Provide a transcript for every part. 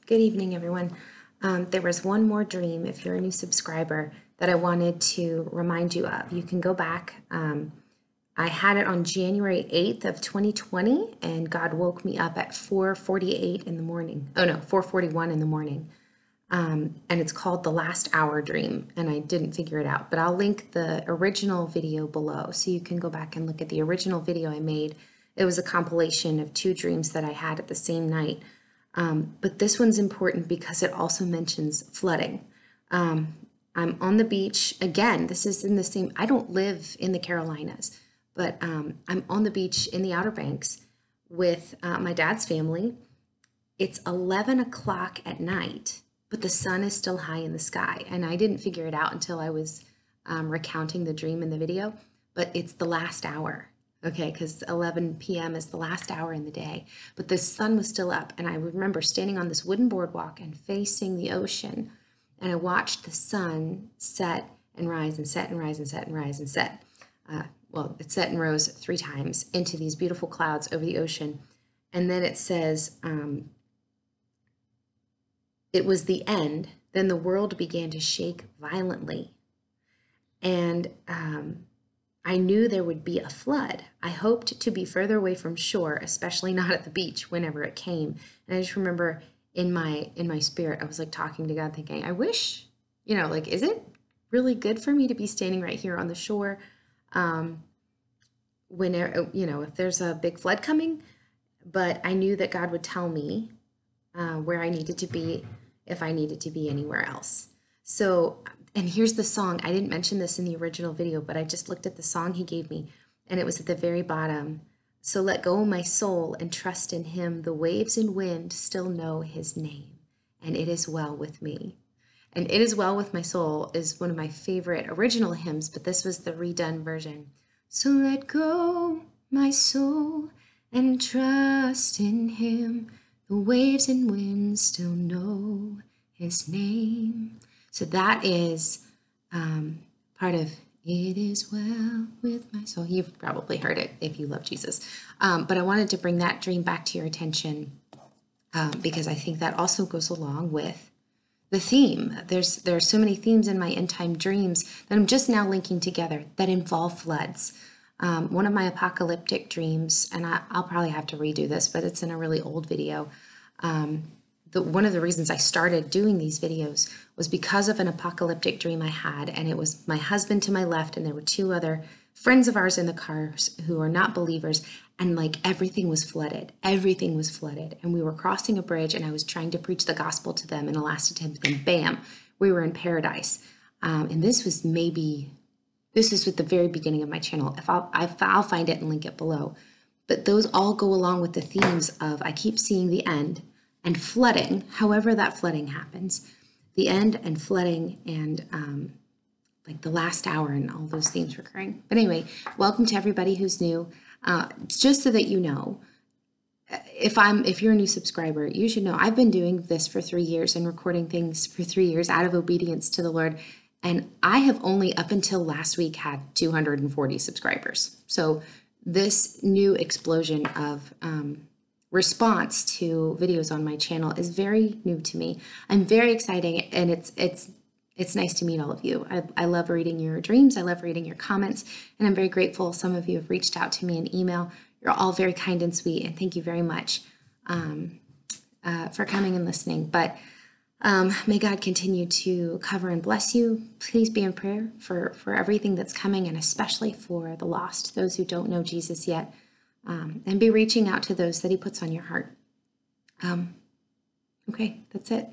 Good evening, everyone. There was one more dream, if you're a new subscriber, that I wanted to remind you of. You can go back. I had it on January 8th of 2020, and God woke me up at 4:48 in the morning. Oh no, 4:41 in the morning. And it's called The Last Hour Dream, and I didn't figure it out. But I'll link the original video below, so you can go back and look at the original video I made. It was a compilation of two dreams that I had at the same night. But this one's important because it also mentions flooding. I'm on the beach. Again, this is in the same, I don't live in the Carolinas, but I'm on the beach in the Outer Banks with my dad's family. It's 11 o'clock at night, but the sun is still high in the sky. And I didn't figure it out until I was recounting the dream in the video, but it's the last hour. Okay, because 11 p.m. is the last hour in the day. But the sun was still up, and I remember standing on this wooden boardwalk and facing the ocean, and I watched the sun set and rise and set and rise and set and rise and set. Well, it set and rose 3 times into these beautiful clouds over the ocean. And then it says, it was the end. Then the world began to shake violently. And I knew there would be a flood. I hoped to be further away from shore, especially not at the beach whenever it came. And I just remember in my spirit, I was like talking to God thinking, I wish, like, is it really good for me to be standing right here on the shore when, if there's a big flood coming? But I knew that God would tell me where I needed to be if I needed to be anywhere else. So, and here's the song. I didn't mention this in the original video, but I just looked at the song he gave me, and it was at the very bottom. So let go, my soul, and trust in him. The waves and wind still know his name, and it is well with me. And It Is Well With My Soul is one of my favorite original hymns, but this was the redone version. So let go, my soul, and trust in him. The waves and winds still know his name. So that is part of It Is Well With My Soul. You've probably heard it if you love Jesus. But I wanted to bring that dream back to your attention because I think that also goes along with the theme. There are so many themes in my end time dreams that I'm just now linking together that involve floods. One of my apocalyptic dreams, and I'll probably have to redo this, but it's in a really old video. One of the reasons I started doing these videos was because of an apocalyptic dream I had, and it was my husband to my left, and there were 2 other friends of ours in the cars who are not believers, and like everything was flooded. Everything was flooded, and we were crossing a bridge, and I was trying to preach the gospel to them in a last attempt, and bam, we were in paradise. And this was at the very beginning of my channel. I'll find it and link it below. But those all go along with the themes of I keep seeing the end and flooding, however that flooding happens, the end and flooding and like the last hour and all those themes recurring. But anyway, welcome to everybody who's new. Just so that you know, if you're a new subscriber, you should know I've been doing this for 3 years and recording things for 3 years out of obedience to the Lord. And I have only up until last week had 240 subscribers. So this new explosion of response to videos on my channel is very new to me. I'm very excited, and it's nice to meet all of you. I love reading your dreams. I love reading your comments, and I'm very grateful. Some of you have reached out to me in email. You're all very kind and sweet, and thank you very much for coming and listening. But may God continue to cover and bless you. Please be in prayer for everything that's coming, and especially for the lost, those who don't know Jesus yet. And be reaching out to those that he puts on your heart. Okay, that's it.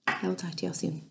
I will talk to y'all soon.